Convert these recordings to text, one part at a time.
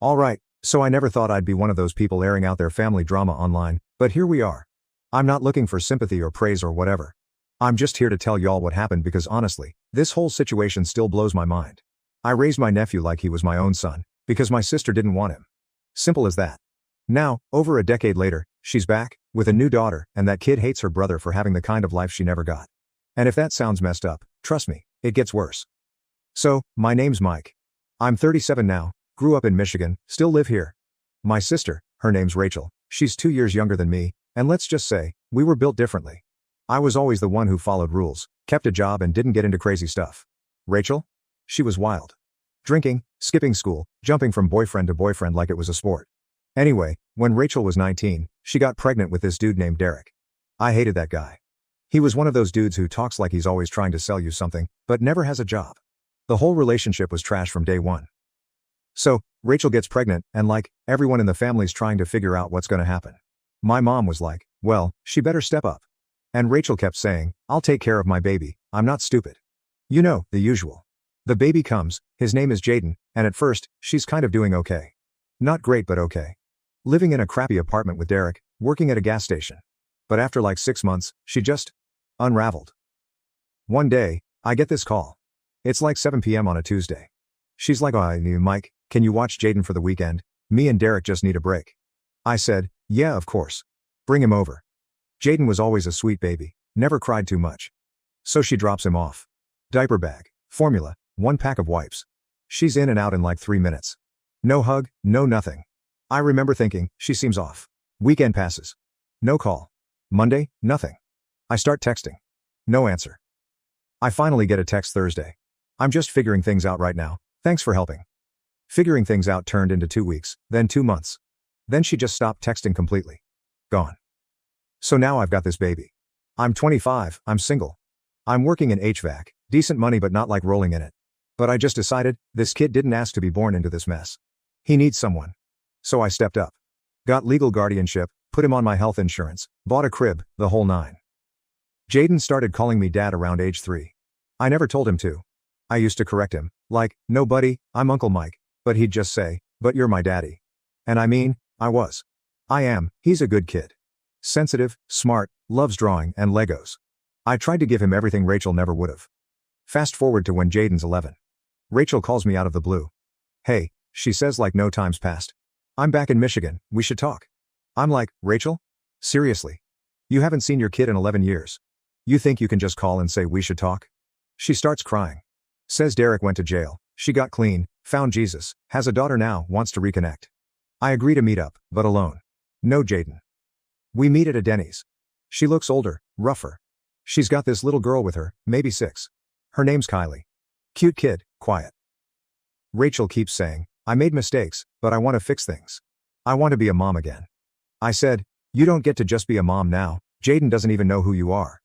Alright, so I never thought I'd be one of those people airing out their family drama online, but here we are. I'm not looking for sympathy or praise or whatever. I'm just here to tell y'all what happened because honestly, this whole situation still blows my mind. I raised my nephew like he was my own son, because my sister didn't want him. Simple as that. Now, over a decade later, she's back, with a new daughter, and that kid hates her brother for having the kind of life she never got. And if that sounds messed up, trust me, it gets worse. So, my name's Mike. I'm 37 now, grew up in Michigan, still live here. My sister, her name's Rachel, she's 2 years younger than me, and let's just say, we were built differently. I was always the one who followed rules, kept a job and didn't get into crazy stuff. Rachel? She was wild. Drinking, skipping school, jumping from boyfriend to boyfriend like it was a sport. Anyway, when Rachel was 19, she got pregnant with this dude named Derek. I hated that guy. He was one of those dudes who talks like he's always trying to sell you something, but never has a job. The whole relationship was trash from day one. So, Rachel gets pregnant, and like, everyone in the family's trying to figure out what's gonna happen. My mom was like, well, she better step up. And Rachel kept saying, I'll take care of my baby, I'm not stupid. You know, the usual. The baby comes, his name is Jaden, and at first, she's kind of doing okay. Not great but okay. Living in a crappy apartment with Derek, working at a gas station. But after like 6 months, she just unraveled. One day, I get this call. It's like 7 p.m. on a Tuesday. She's like, oh, Mike, can you watch Jaden for the weekend? Me and Derek just need a break. I said, yeah, of course. Bring him over. Jaden was always a sweet baby, never cried too much. So she drops him off. Diaper bag, formula, 1 pack of wipes. She's in and out in like 3 minutes. No hug, no nothing. I remember thinking, she seems off. Weekend passes. No call. Monday, nothing. I start texting. No answer. I finally get a text Thursday. I'm just figuring things out right now, thanks for helping. Figuring things out turned into 2 weeks, then 2 months. Then she just stopped texting completely. Gone. So now I've got this baby. I'm 25, I'm single. I'm working in HVAC, decent money but not like rolling in it. But I just decided, this kid didn't ask to be born into this mess. He needs someone. So I stepped up. Got legal guardianship, put him on my health insurance, bought a crib, the whole nine. Jaden started calling me dad around age 3. I never told him to. I used to correct him, like, no buddy, I'm Uncle Mike, but he'd just say, but you're my daddy. And I mean, I was. I am, he's a good kid. Sensitive, smart, loves drawing and Legos. I tried to give him everything Rachel never would've. Fast forward to when Jaden's 11. Rachel calls me out of the blue. Hey, she says like no time's passed. I'm back in Michigan, we should talk. I'm like, Rachel? Seriously? You haven't seen your kid in 11 years. You think you can just call and say we should talk? She starts crying. Says Derek went to jail, she got clean, found Jesus, has a daughter now, wants to reconnect. I agree to meet up, but alone. No Jaden. We meet at a Denny's. She looks older, rougher. She's got this little girl with her, maybe 6. Her name's Kylie. Cute kid, quiet. Rachel keeps saying, I made mistakes, but I want to fix things. I want to be a mom again. I said, you don't get to just be a mom now, Jaden doesn't even know who you are.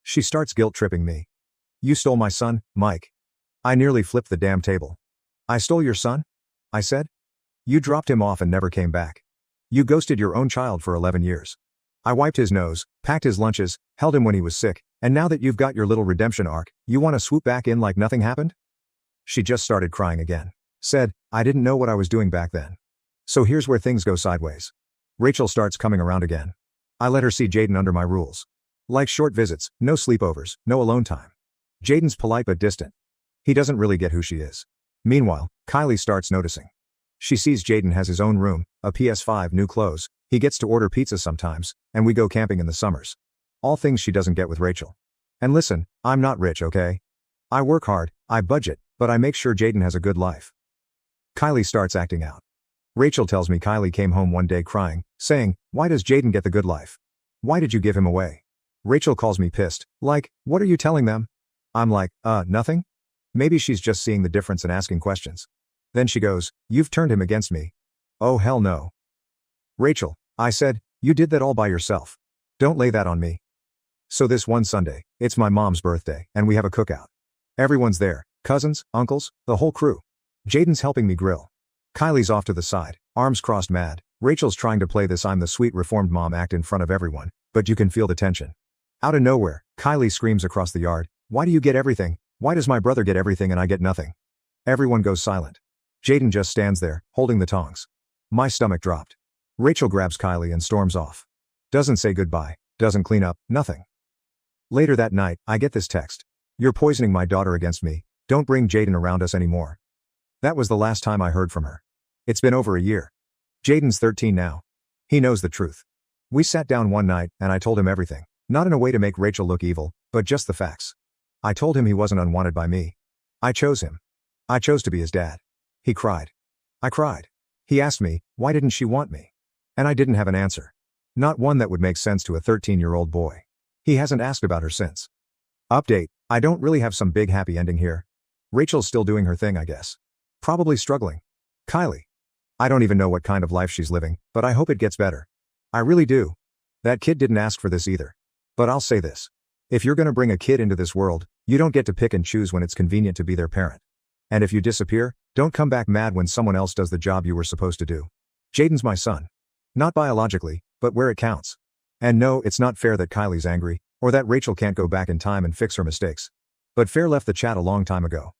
She starts guilt-tripping me. You stole my son, Mike. I nearly flipped the damn table. I stole your son? I said. You dropped him off and never came back. You ghosted your own child for 11 years. I wiped his nose, packed his lunches, held him when he was sick, and now that you've got your little redemption arc, you want to swoop back in like nothing happened? She just started crying again. Said, I didn't know what I was doing back then. So here's where things go sideways. Rachel starts coming around again. I let her see Jaden under my rules. Like short visits, no sleepovers, no alone time. Jaden's polite but distant. He doesn't really get who she is. Meanwhile, Kylie starts noticing. She sees Jaden has his own room, a PS5, new clothes, he gets to order pizza sometimes, and we go camping in the summers. All things she doesn't get with Rachel. And listen, I'm not rich, okay? I work hard, I budget, but I make sure Jaden has a good life. Kylie starts acting out. Rachel tells me Kylie came home one day crying, saying, why does Jaden get the good life? Why did you give him away? Rachel calls me pissed, like, what are you telling them? I'm like, nothing? Maybe she's just seeing the difference and asking questions. Then she goes, you've turned him against me. Oh hell no. Rachel, I said, you did that all by yourself. Don't lay that on me. So this one Sunday, it's my mom's birthday, and we have a cookout. Everyone's there, cousins, uncles, the whole crew. Jaden's helping me grill. Kylie's off to the side, arms crossed mad. Rachel's trying to play this I'm the sweet reformed mom act in front of everyone, but you can feel the tension. Out of nowhere, Kylie screams across the yard, why do you get everything? Why does my brother get everything and I get nothing? Everyone goes silent. Jaden just stands there, holding the tongs. My stomach dropped. Rachel grabs Kylie and storms off. Doesn't say goodbye, doesn't clean up, nothing. Later that night, I get this text. You're poisoning my daughter against me, don't bring Jaden around us anymore. That was the last time I heard from her. It's been over a year. Jaden's 13 now. He knows the truth. We sat down one night, and I told him everything. Not in a way to make Rachel look evil, but just the facts. I told him he wasn't unwanted by me. I chose him. I chose to be his dad. He cried. I cried. He asked me, why didn't she want me? And I didn't have an answer. Not one that would make sense to a 13-year-old boy. He hasn't asked about her since. Update, I don't really have some big happy ending here. Rachel's still doing her thing, I guess. Probably struggling. Kylie. I don't even know what kind of life she's living, but I hope it gets better. I really do. That kid didn't ask for this either. But I'll say this. If you're gonna bring a kid into this world, you don't get to pick and choose when it's convenient to be their parent. And if you disappear, don't come back mad when someone else does the job you were supposed to do. Jaden's my son. Not biologically, but where it counts. And no, it's not fair that Kylie's angry, or that Rachel can't go back in time and fix her mistakes. But Fair left the chat a long time ago.